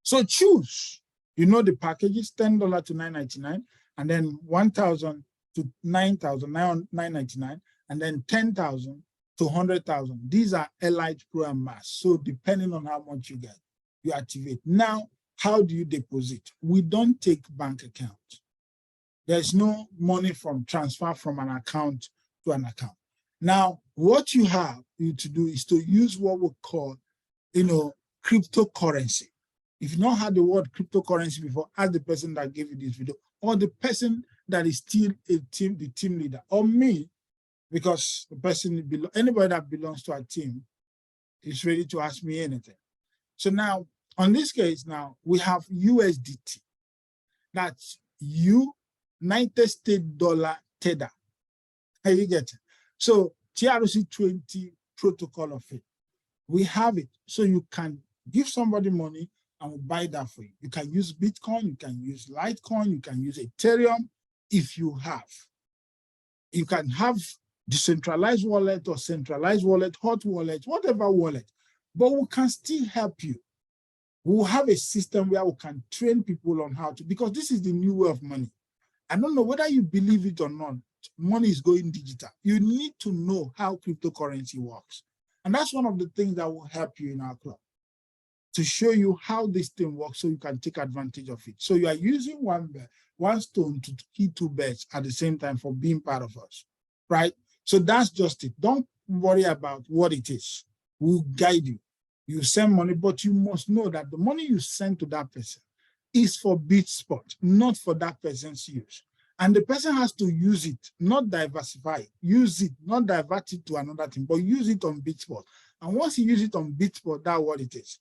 So choose, the packages, $10 to $9.99, and then $1,000 to $9,999, and then $10,000 to $100,000. These are Elite Pro and Mass. So depending on how much you get, you activate. Now, how do you deposit? We don't take bank account. There's no money from transfer from an account to an account. Now, what you have to do is to use what we call, cryptocurrency. If you not had the word cryptocurrency before, ask the person that gave you this video, or the person that is still the team leader, or me, because the person, anybody that belongs to a team is ready to ask me anything. So now, on this case now, we have USDT. That's United States dollar Tether. How you get it? So TRC20 protocol of it. We have it. So you can give somebody money and we'll buy that for you. You can use Bitcoin, you can use Litecoin, you can use Ethereum if you have. You can have decentralized wallet or centralized wallet, hot wallet, whatever wallet, but we can still help you. We'll have a system where we can train people on how to, because this is the new way of money. I don't know whether you believe it or not, money is going digital. You need to know how cryptocurrency works. And that's one of the things that will help you in our club. to show you how this thing works so you can take advantage of it. So you are using one stone to kill two birds at the same time for being part of us, right? So that's just it. Don't worry about what it is. We'll guide you. You send money, but you must know that the money you send to that person is for BitSports, not for that person's use. And the person has to use it, not diversify it. Use it, not divert it to another thing, but use it on BitSports. And once you use it on BitSports, that's what it is.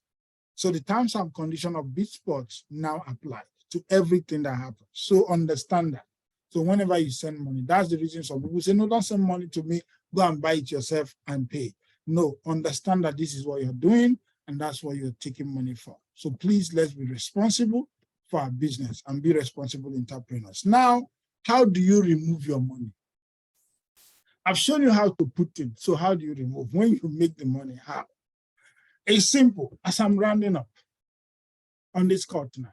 So the terms and conditions of BitSports now apply to everything that happens. So understand that. So whenever you send money, that's the reason some people say, no, don't send money to me, go and buy it yourself and pay. No, understand that this is what you're doing and that's what you're taking money for. So please, let's be responsible for our business and be responsible entrepreneurs. Now, how do you remove your money? I've shown you how to put it. So how do you remove? When you make the money, how? It's simple, as I'm rounding up on this call tonight.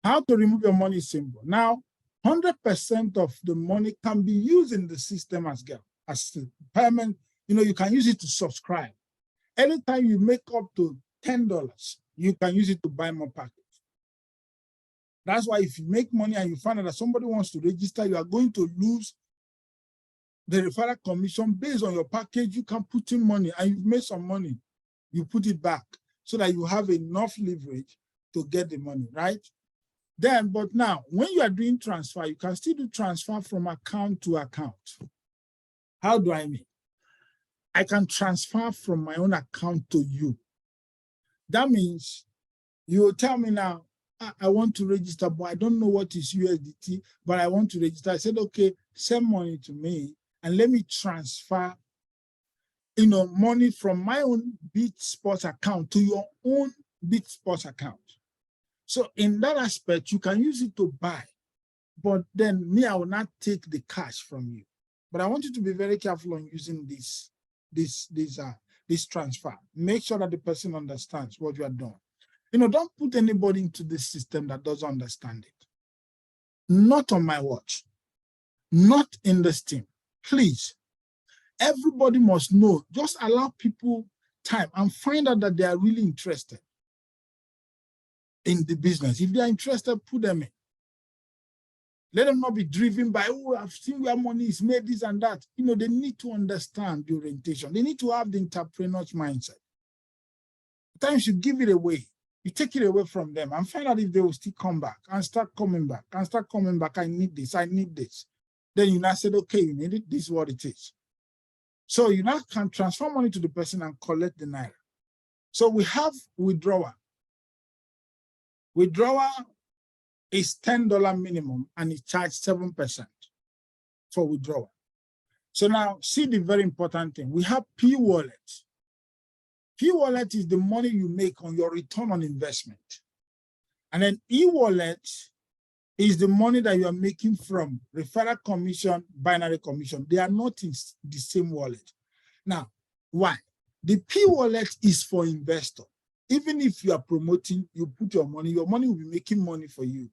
How to remove your money is simple. Now, 100% of the money can be used in the system as payment. You can use it to subscribe. Anytime you make up to $10, you can use it to buy more packages. That's why if you make money and you find out that somebody wants to register, you are going to lose the referral commission based on your package. You can put in money and you've made some money. You put it back so that you have enough leverage to get the money, right? But now, when you are doing transfer, you can still do transfer from account to account. How do I mean? I can transfer from my own account to you. That means you will tell me now, I want to register, but I don't know what is USDT, but I want to register. I said, okay, send money to me and let me transfer money from my own BitSports account to your own BitSports account. So in that aspect, you can use it to buy, but then I will not take the cash from you. But I want you to be very careful on using this transfer. Make sure that the person understands what you are doing. Don't put anybody into this system that doesn't understand it. Not on my watch. Not in this team. Please. Everybody must know. Just allow people time and find out that they are really interested in the business. If they are interested, put them in. Let them not be driven by, oh, I've seen where money is made, this and that. They need to understand the orientation. They need to have the entrepreneur's mindset. Sometimes you give it away. You take it away from them and find out if they will still come back and start coming back and start coming back. I need this. I need this. Then you now said, okay, you need it. This is what it is. So you now can transfer money to the person and collect the naira. So we have withdrawal. Withdrawal is $10 minimum and it charges 7% for withdrawal. So now see the very important thing. We have P-Wallet. P-Wallet is the money you make on your return on investment. And then E-Wallet is the money that you are making from referral commission, binary commission. They are not in the same wallet. Now, why? The P-Wallet is for investor. Even if you are promoting, you put your money will be making money for you.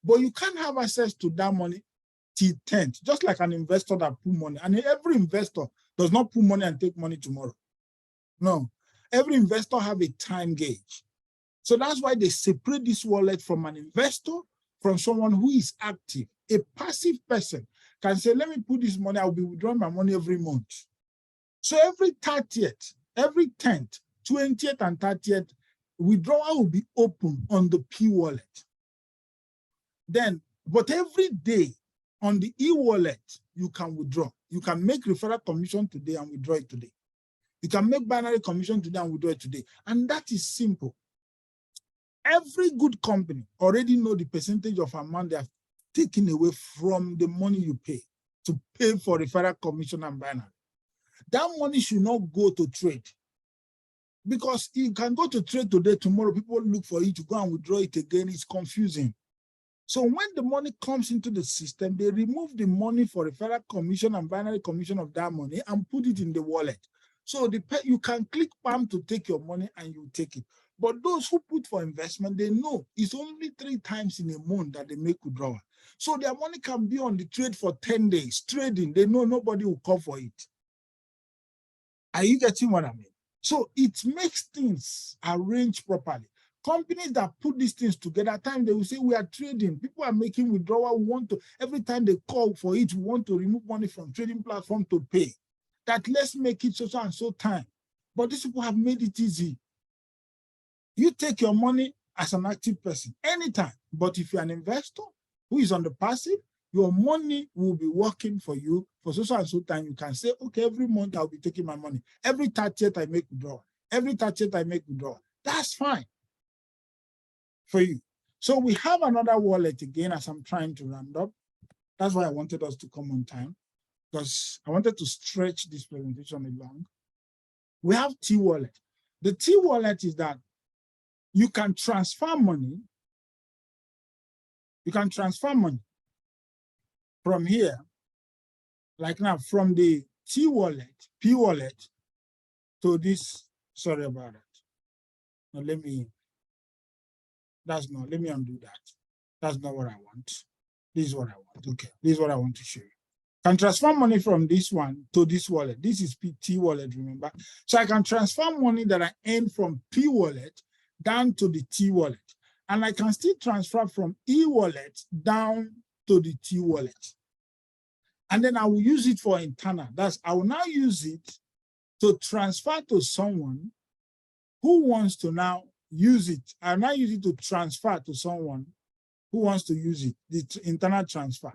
But you can't have access to that money till 10th, just like an investor that put money. And every investor does not put money and take money tomorrow. No. Every investor have a time gauge. So that's why they separate this wallet from an investor, from someone who is active. A passive person can say, let me put this money, I'll be withdrawing my money every month. So every 30th, every 10th, 20th and 30th, withdrawal will be open on the P-Wallet. But every day on the E-Wallet, you can withdraw. You can make referral commission today and withdraw it today. You can make binary commission today and withdraw it today. And that is simple. Every good company already know the percentage of amount they have taken away from the money you pay to pay for referral commission and binary. That money should not go to trade. Because you can go to trade today, tomorrow, people look for you to go and withdraw it again. It's confusing. So when the money comes into the system, they remove the money for referral commission and binary commission of that money and put it in the wallet. So you can click PAM to take your money and you take it. But those who put for investment, they know it's only 3 times in a month that they make withdrawal. So their money can be on the trade for 10 days, trading. They know nobody will call for it. Are you getting what I mean? So it makes things arranged properly. Companies that put these things together, at times they will say, we are trading. People are making withdrawal. We want to, every time they call for it, we want to remove money from trading platform to pay. That let's make it so and so time. But these people have made it easy. You take your money as an active person anytime. But if you're an investor who is on the passive, your money will be working for you for so and so time. You can say, okay, every month I'll be taking my money. Every 30th I make withdrawal. Every 30th I make withdrawal. That's fine for you. So we have another wallet again as I'm trying to round up. That's why I wanted us to come on time, because I wanted to stretch this presentation along. We have T-Wallet. The T-Wallet is that you can transfer money. You can transfer money from here, like now, from the T-Wallet, P-Wallet, to this, sorry about that. Now let me undo that. That's not what I want. This is what I want. Okay, this is what I want to show you. Can transfer money from this one to this wallet. This is T-Wallet, remember? So I can transfer money that I earn from P-Wallet down to the T-Wallet. And I can still transfer from E-Wallet down to the T-Wallet. And then I will use it for internal. I will now use it to transfer to someone who wants to now use it. I'll now use it to transfer to someone who wants to use it, the internal transfer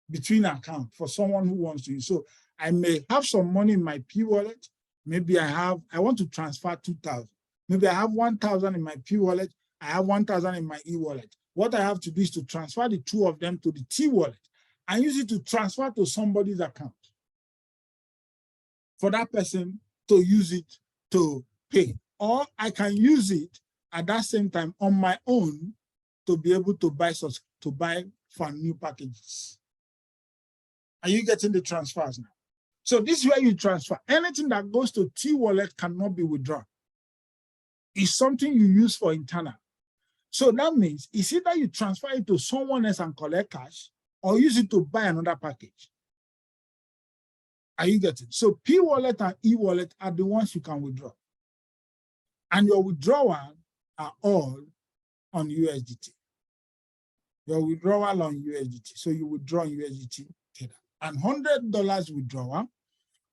between accounts for someone who wants to use. So I may have some money in my P-Wallet. Maybe I want to transfer 2,000. Maybe I have 1,000 in my P-Wallet. I have 1,000 in my E-Wallet. What I have to do is to transfer the two of them to the T-Wallet and use it to transfer to somebody's account for that person to use it to pay. Or I can use it at that same time on my own to be able to buy for new packages. Are you getting the transfers now? So this is where you transfer. Anything that goes to T-Wallet cannot be withdrawn. It's something you use for internal. So that means it's either you transfer it to someone else and collect cash, or use it to buy another package. Are you getting? So P-Wallet and E-Wallet are the ones you can withdraw. And your withdrawal are all on USDT. Your withdrawal on USDT. So you withdraw USDT. And $100 withdrawal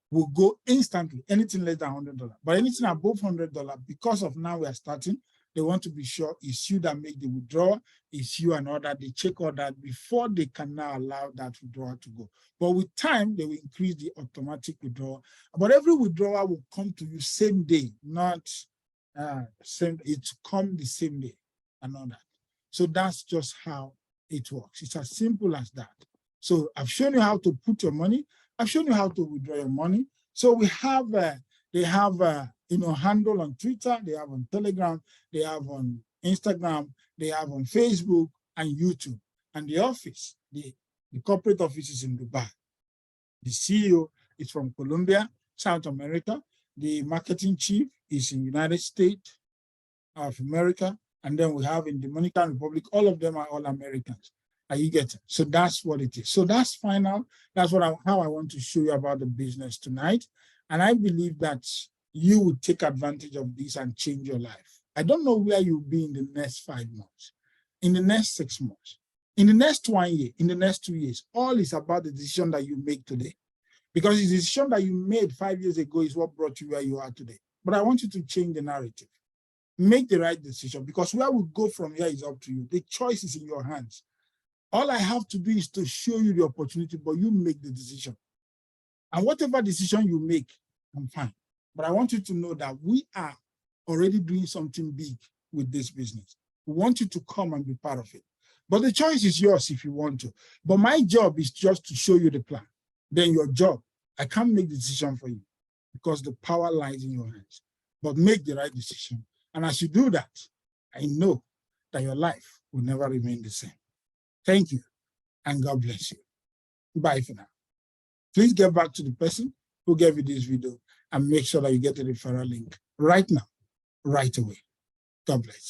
will go instantly, anything less than $100. But anything above $100, because of now we are starting, they want to be sure it's you that make the withdrawal, it's you and all that. They check all that before they can now allow that withdrawal to go. But with time, they will increase the automatic withdrawal. But every withdrawal will come to you same day, not same. It come the same day and all that. So that's just how it works. It's as simple as that. So I've shown you how to put your money. I've shown you how to withdraw your money. So we have, they have, handle on Twitter, they have on Telegram, they have on Instagram, they have on Facebook and YouTube. And the office, the corporate office is in Dubai. The CEO is from Colombia, South America. The marketing chief is in United States of America. And then we have in the Dominican Republic, all of them are all Americans. Are you getting? So that's what it is. So that's final. That's how I want to show you about the business tonight. And I believe that you will take advantage of this and change your life. I don't know where you'll be in the next 5 months, in the next 6 months, in the next 1 year, in the next 2 years. All is about the decision that you make today. Because the decision that you made 5 years ago is what brought you where you are today. But I want you to change the narrative. Make the right decision, because where we go from here is up to you. The choice is in your hands. All I have to do is to show you the opportunity, but you make the decision. And whatever decision you make, I'm fine. But I want you to know that we are already doing something big with this business. We want you to come and be part of it. But the choice is yours if you want to. But my job is just to show you the plan. Then your job, I can't make the decision for you because the power lies in your hands. But make the right decision. And as you do that, I know that your life will never remain the same. Thank you, and God bless you. Bye for now. Please get back to the person who gave you this video and make sure that you get the referral link right now, right away. God bless.